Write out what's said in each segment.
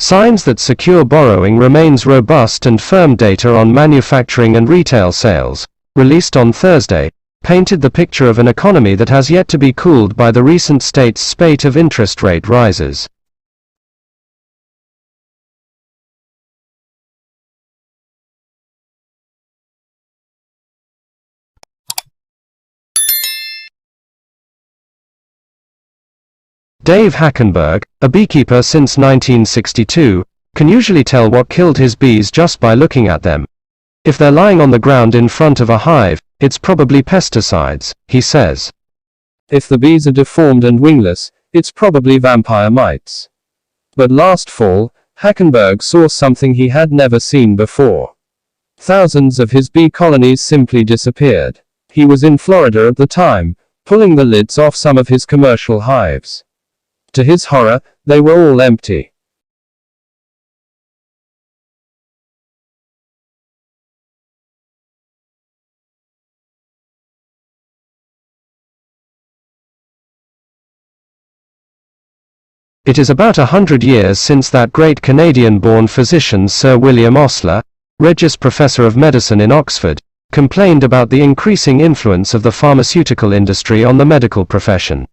Signs that secure borrowing remains robust and firm data on manufacturing and retail sales, released on Thursday, painted the picture of an economy that has yet to be cooled by the recent state's spate of interest rate rises. Dave Hackenberg, a beekeeper since 1962, can usually tell what killed his bees just by looking at them. If they're lying on the ground in front of a hive, it's probably pesticides, he says. If the bees are deformed and wingless, it's probably vampire mites. But last fall, Hackenberg saw something he had never seen before. Thousands of his bee colonies simply disappeared. He was in Florida at the time, pulling the lids off some of his commercial hives. To his horror, they were all empty. It is about 100 years since that great Canadian-born physician Sir William Osler, Regius Professor of Medicine in Oxford, complained about the increasing influence of the pharmaceutical industry on the medical profession.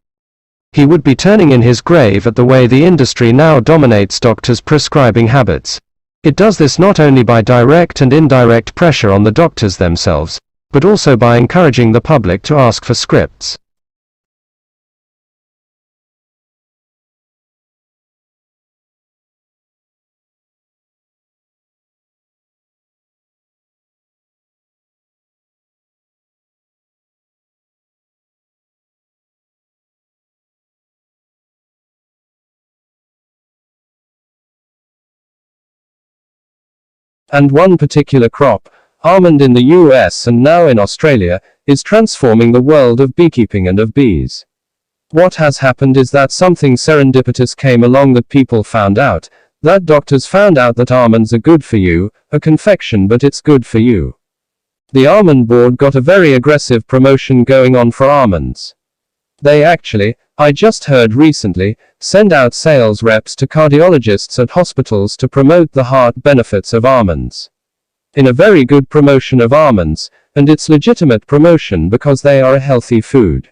He would be turning in his grave at the way the industry now dominates doctors' prescribing habits. It does this not only by direct and indirect pressure on the doctors themselves, but also by encouraging the public to ask for scripts. And one particular crop, almond in the US and now in Australia, is transforming the world of beekeeping and of bees. What has happened is that something serendipitous came along that people found out, that doctors found out that almonds are good for you, a confection but it's good for you. The almond board got a very aggressive promotion going on for almonds. They actually, I just heard recently, send out sales reps to cardiologists at hospitals to promote the heart benefits of almonds. In a very good promotion of almonds, and it's legitimate promotion because they are a healthy food.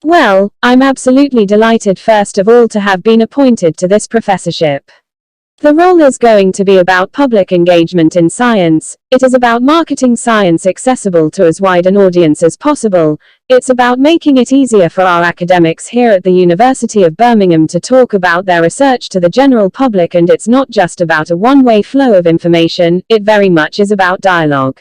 Well, I'm absolutely delighted first of all to have been appointed to this professorship. The role is going to be about public engagement in science. It is about marketing science accessible to as wide an audience as possible. It's about making it easier for our academics here at the University of Birmingham to talk about their research to the general public, and it's not just about a one-way flow of information, it very much is about dialogue.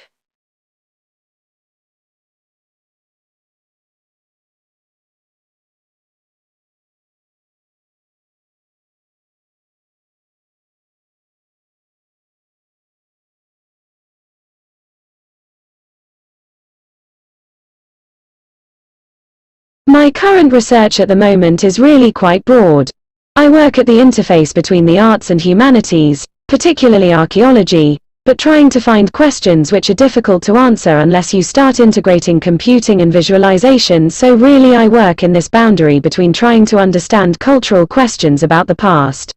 My current research at the moment is really quite broad. I work at the interface between the arts and humanities, particularly archaeology, but trying to find questions which are difficult to answer unless you start integrating computing and visualization, so really I work in this boundary between trying to understand cultural questions about the past.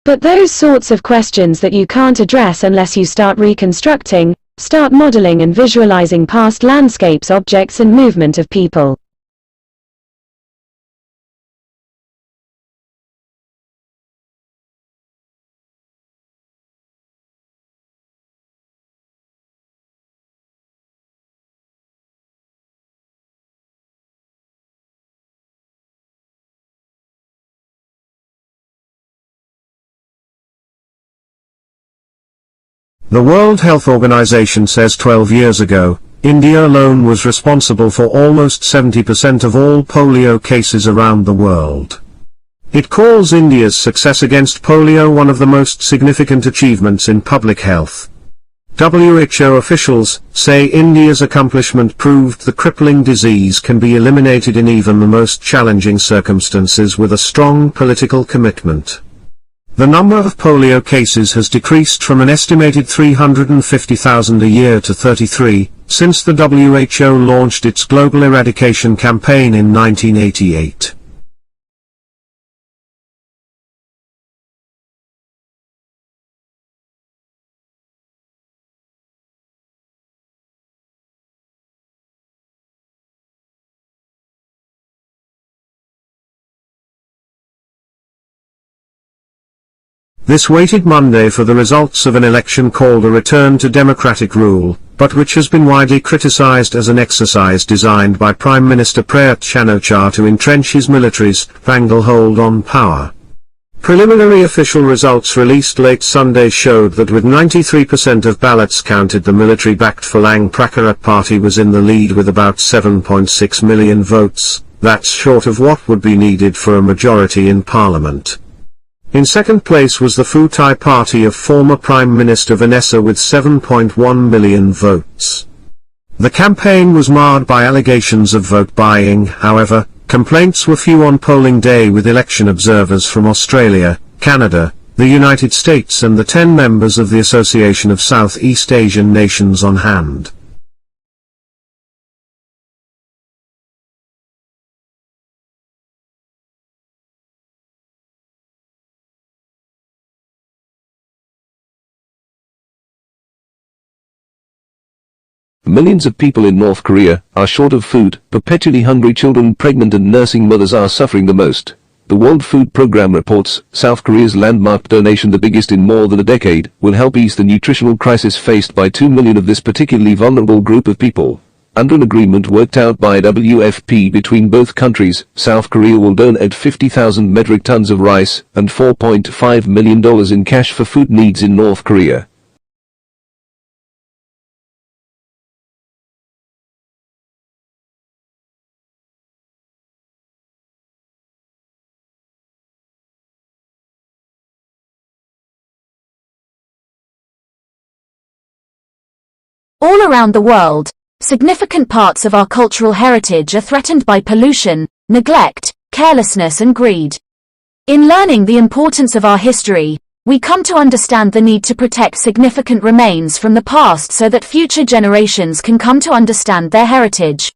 But those sorts of questions that you can't address unless you start reconstructing, start modeling and visualizing past landscapes, objects and movement of people. The World Health Organization says 12 years ago, India alone was responsible for almost 70% of all polio cases around the world. It calls India's success against polio one of the most significant achievements in public health. WHO officials say India's accomplishment proved the crippling disease can be eliminated in even the most challenging circumstances with a strong political commitment. The number of polio cases has decreased from an estimated 350,000 a year to 33, since the WHO launched its global eradication campaign in 1988. This waited Monday for the results of an election called a return to democratic rule, but which has been widely criticized as an exercise designed by Prime Minister Prayut Chan-o-cha to entrench his military's stranglehold on power. Preliminary official results released late Sunday showed that with 93% of ballots counted, the military-backed Phalang Pracharat party was in the lead with about 7.6 million votes. That's short of what would be needed for a majority in parliament. In second place was the Pheu Thai party of former Prime Minister Vanessa with 7.1 million votes. The campaign was marred by allegations of vote buying. However, complaints were few on polling day, with election observers from Australia, Canada, the United States and the 10 members of the Association of Southeast Asian Nations on hand. Millions of people in North Korea are short of food. Perpetually hungry children, pregnant and nursing mothers are suffering the most. The World Food Programme reports South Korea's landmark donation, the biggest in more than a decade, will help ease the nutritional crisis faced by 2 million of this particularly vulnerable group of people. Under an agreement worked out by WFP between both countries, South Korea will donate 50,000 metric tons of rice and $4.5 million in cash for food needs in North Korea. All around the world, significant parts of our cultural heritage are threatened by pollution, neglect, carelessness and greed. In learning the importance of our history, we come to understand the need to protect significant remains from the past so that future generations can come to understand their heritage.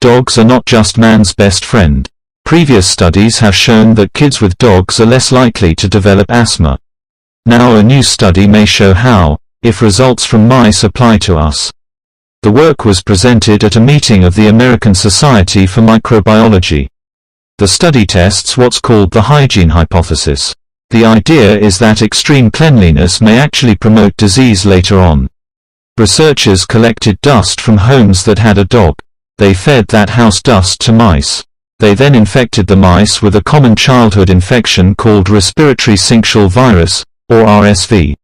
Dogs are not just man's best friend. Previous studies have shown that kids with dogs are less likely to develop asthma. Now a new study may show how, if results from mice apply to us. The work was presented at a meeting of the American Society for Microbiology. The study tests what's called the hygiene hypothesis. The idea is that extreme cleanliness may actually promote disease later on. Researchers collected dust from homes that had a dog. They fed that house dust to mice. They then infected the mice with a common childhood infection called respiratory syncytial virus, or RSV.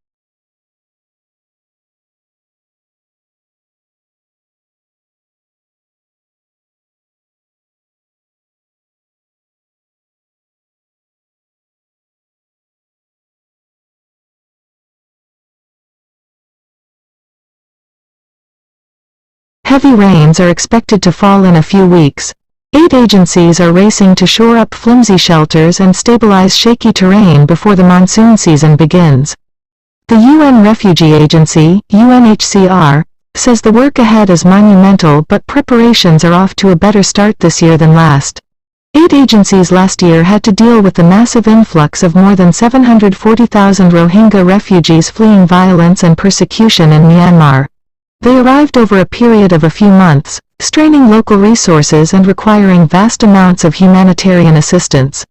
Heavy rains are expected to fall in a few weeks. 8 agencies are racing to shore up flimsy shelters and stabilize shaky terrain before the monsoon season begins. The UN Refugee Agency, UNHCR, says the work ahead is monumental, but preparations are off to a better start this year than last. 8 agencies last year had to deal with the massive influx of more than 740,000 Rohingya refugees fleeing violence and persecution in Myanmar. They arrived over a period of a few months, straining local resources and requiring vast amounts of humanitarian assistance.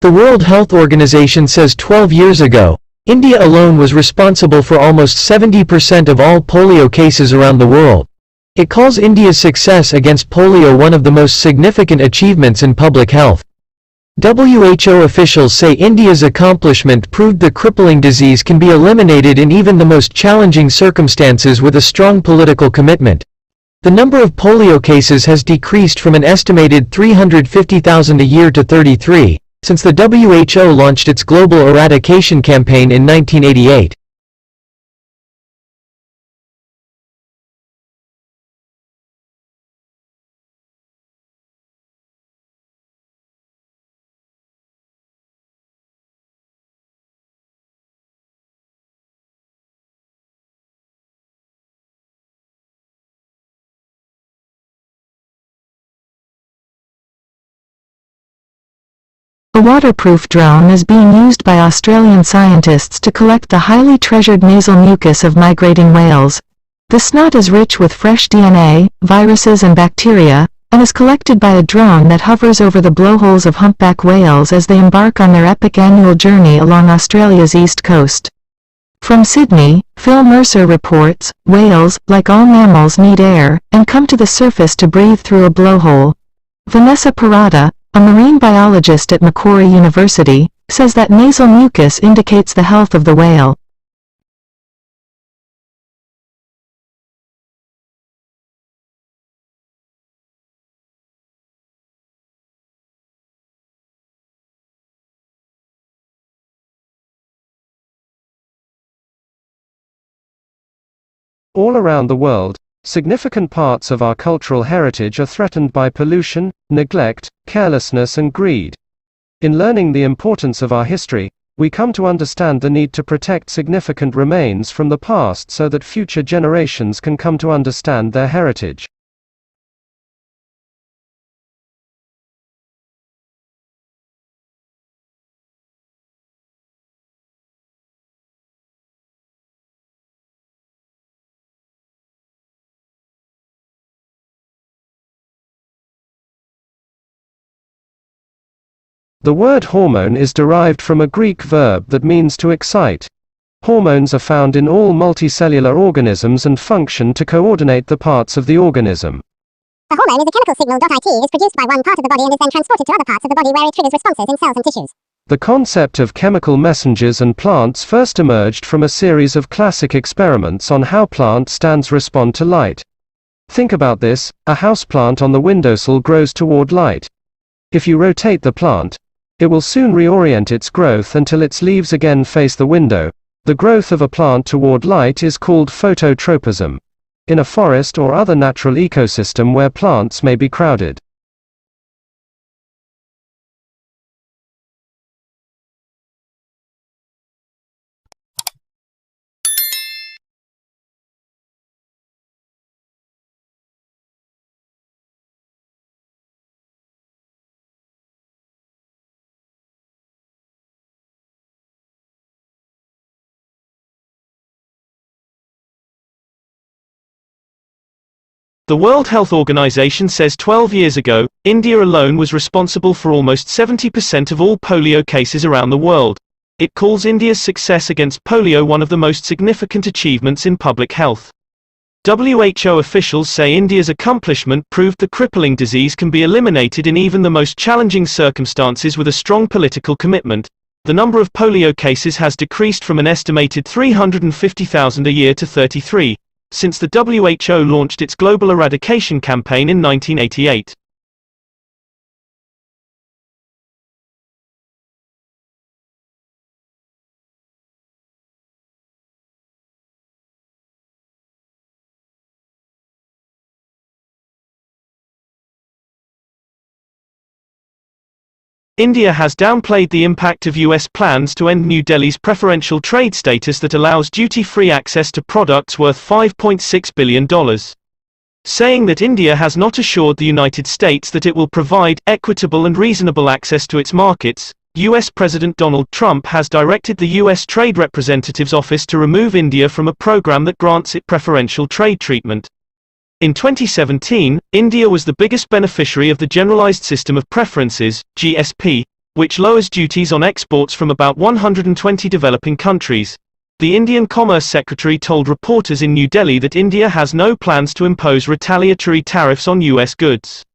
The World Health Organization says 12 years ago, India alone was responsible for almost 70% of all polio cases around the world. It calls India's success against polio one of the most significant achievements in public health. WHO officials say India's accomplishment proved the crippling disease can be eliminated in even the most challenging circumstances with a strong political commitment. The number of polio cases has decreased from an estimated 350,000 a year to 33, since the WHO launched its global eradication campaign in 1988. A waterproof drone is being used by Australian scientists to collect the highly treasured nasal mucus of migrating whales. The snot is rich with fresh DNA, viruses and bacteria, and is collected by a drone that hovers over the blowholes of humpback whales as they embark on their epic annual journey along Australia's east coast. From Sydney, Phil Mercer reports, whales, like all mammals, need air, and come to the surface to breathe through a blowhole. Vanessa Parada, a marine biologist at Macquarie University, says that nasal mucus indicates the health of the whale. All around the world, significant parts of our cultural heritage are threatened by pollution, neglect, carelessness and greed. In learning the importance of our history, we come to understand the need to protect significant remains from the past so that future generations can come to understand their heritage. The word hormone is derived from a Greek verb that means to excite. Hormones are found in all multicellular organisms and function to coordinate the parts of the organism. A hormone is a chemical signal. It is produced by one part of the body and is then transported to other parts of the body where it triggers responses in cells and tissues. The concept of chemical messengers and plants first emerged from a series of classic experiments on how plant stands respond to light. Think about this: a houseplant on the windowsill grows toward light. If you rotate the plant, it will soon reorient its growth until its leaves again face the window. The growth of a plant toward light is called phototropism. In a forest or other natural ecosystem where plants may be crowded, The World Health Organization says 12 years ago, India alone was responsible for almost 70% of all polio cases around the world. It calls India's success against polio one of the most significant achievements in public health. WHO officials say India's accomplishment proved the crippling disease can be eliminated in even the most challenging circumstances with a strong political commitment. The number of polio cases has decreased from an estimated 350,000 a year to 33. Since the WHO launched its global eradication campaign in 1988. India has downplayed the impact of US plans to end New Delhi's preferential trade status that allows duty-free access to products worth $5.6 billion. Saying that India has not assured the United States that it will provide equitable and reasonable access to its markets, US President Donald Trump has directed the US Trade Representative's office to remove India from a program that grants it preferential trade treatment. In 2017, India was the biggest beneficiary of the Generalized System of Preferences, GSP, which lowers duties on exports from about 120 developing countries. The Indian Commerce Secretary told reporters in New Delhi that India has no plans to impose retaliatory tariffs on US goods.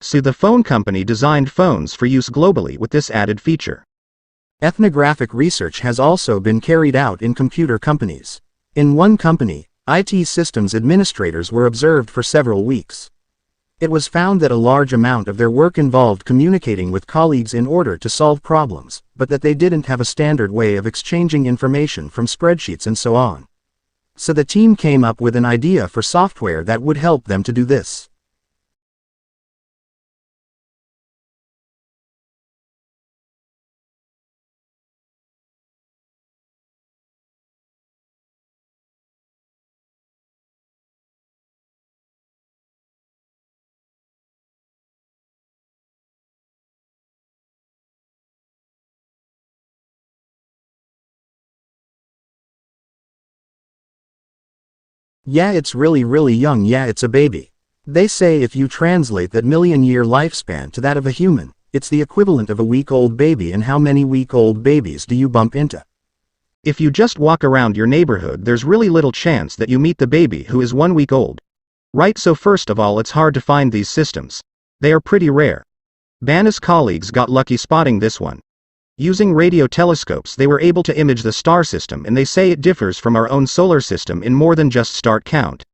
So the phone company designed phones for use globally with this added feature. Ethnographic research has also been carried out in computer companies. In one company, IT systems administrators were observed for several weeks. It was found that a large amount of their work involved communicating with colleagues in order to solve problems, but that they didn't have a standard way of exchanging information from spreadsheets and so on. So the team came up with an idea for software that would help them to do this. Yeah, it's really young. Yeah, it's a baby. They say if you translate that million-year lifespan to that of a human, it's the equivalent of a week-old baby. And how many week-old babies do you bump into? If you just walk around your neighborhood, there's really little chance that you meet the baby who is 1 week old. Right, so first of all, it's hard to find these systems. They are pretty rare. Banna's colleagues got lucky spotting this one. Using radio telescopes, they were able to image the star system, and they say it differs from our own solar system in more than just star count.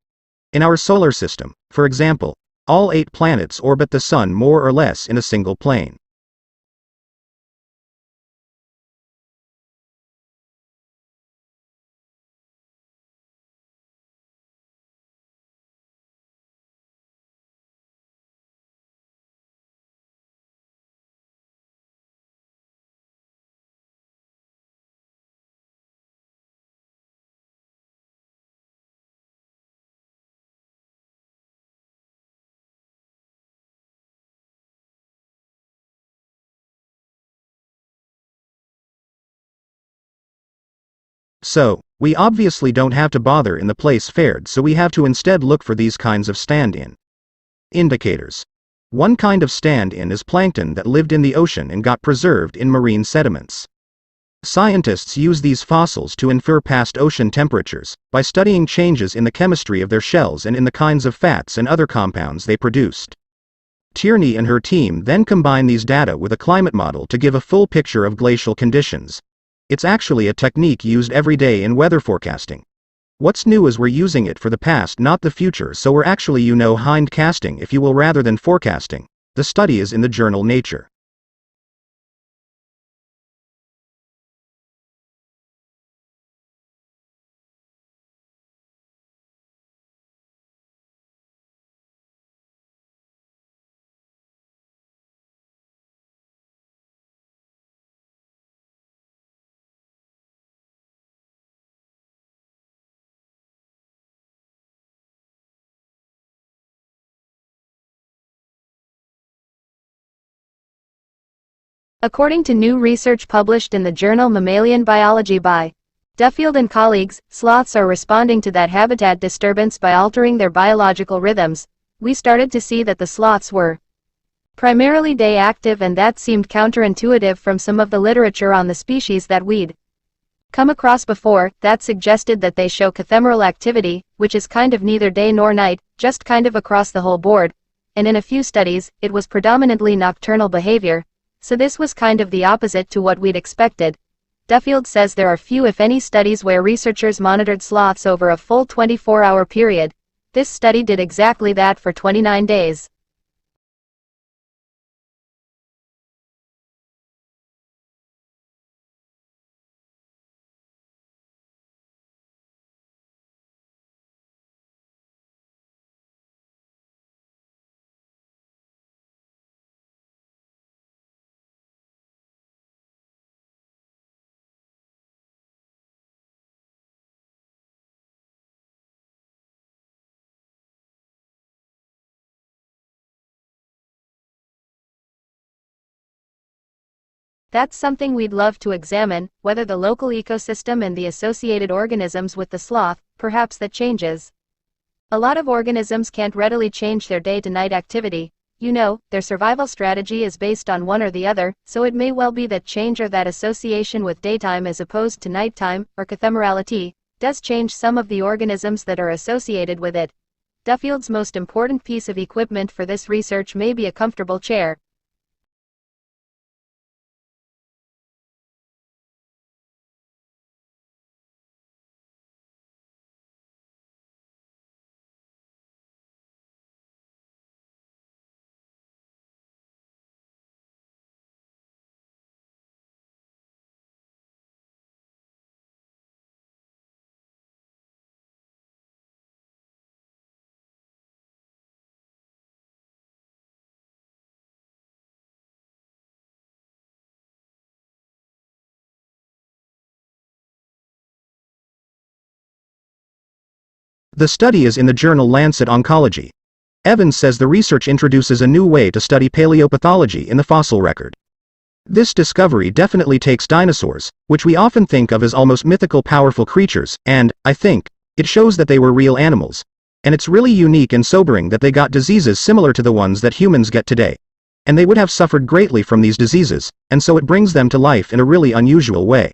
In our solar system, for example, all 8 planets orbit the Sun more or less in a single plane. So, we obviously don't have to bother in the place fared, so we have to instead look for these kinds of stand-in indicators. One kind of stand-in is plankton that lived in the ocean and got preserved in marine sediments. Scientists use these fossils to infer past ocean temperatures, by studying changes in the chemistry of their shells and in the kinds of fats and other compounds they produced. Tierney and her team then combine these data with a climate model to give a full picture of glacial conditions. It's actually a technique used every day in weather forecasting. What's new is we're using it for the past, not the future, so we're actually hindcasting, if you will, rather than forecasting. The study is in the journal Nature. According to new research published in the journal Mammalian Biology by Duffield and colleagues, sloths are responding to that habitat disturbance by altering their biological rhythms. We started to see that the sloths were primarily day active, and that seemed counterintuitive from some of the literature on the species that we'd come across before. That suggested that they show cathemeral activity, which is kind of neither day nor night, just kind of across the whole board, and in a few studies, it was predominantly nocturnal behavior. So this was kind of the opposite to what we'd expected. Duffield says there are few if any studies where researchers monitored sloths over a full 24-hour period. This study did exactly that for 29 days. That's something we'd love to examine, whether the local ecosystem and the associated organisms with the sloth, perhaps that changes. A lot of organisms can't readily change their day-to-night activity. Their survival strategy is based on one or the other, so it may well be that change or that association with daytime as opposed to nighttime, or cathemerality, does change some of the organisms that are associated with it. Duffield's most important piece of equipment for this research may be a comfortable chair. The study is in the journal Lancet Oncology. Evans says the research introduces a new way to study paleopathology in the fossil record. This discovery definitely takes dinosaurs, which we often think of as almost mythical powerful creatures, and, I think, it shows that they were real animals. And it's really unique and sobering that they got diseases similar to the ones that humans get today. And they would have suffered greatly from these diseases, and so it brings them to life in a really unusual way.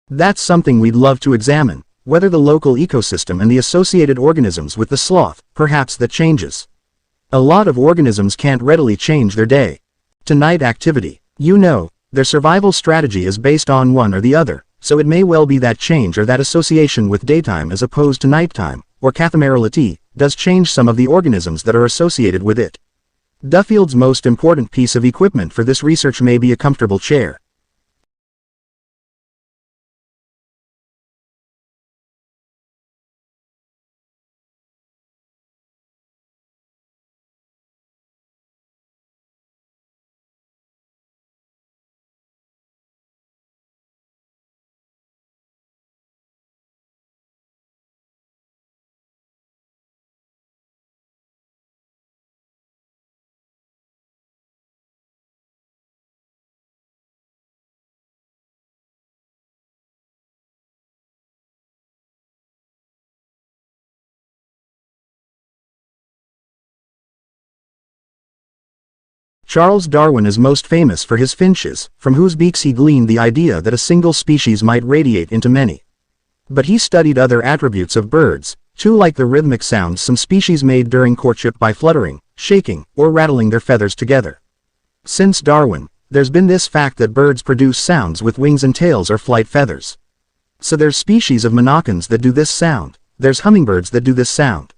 That's something we'd love to examine, whether the local ecosystem and the associated organisms with the sloth, perhaps that changes. A lot of organisms can't readily change their day-to-night activity. You know, their survival strategy is based on one or the other, so it may well be that change or that association with daytime as opposed to nighttime, or cathamerality, does change some of the organisms that are associated with it. Duffield's most important piece of equipment for this research may be a comfortable chair. Charles Darwin is most famous for his finches, from whose beaks he gleaned the idea that a single species might radiate into many. But he studied other attributes of birds, too, like the rhythmic sounds some species made during courtship by fluttering, shaking, or rattling their feathers together. Since Darwin, there's been this fact that birds produce sounds with wings and tails or flight feathers. So there's species of monarchs that do this sound, there's hummingbirds that do this sound.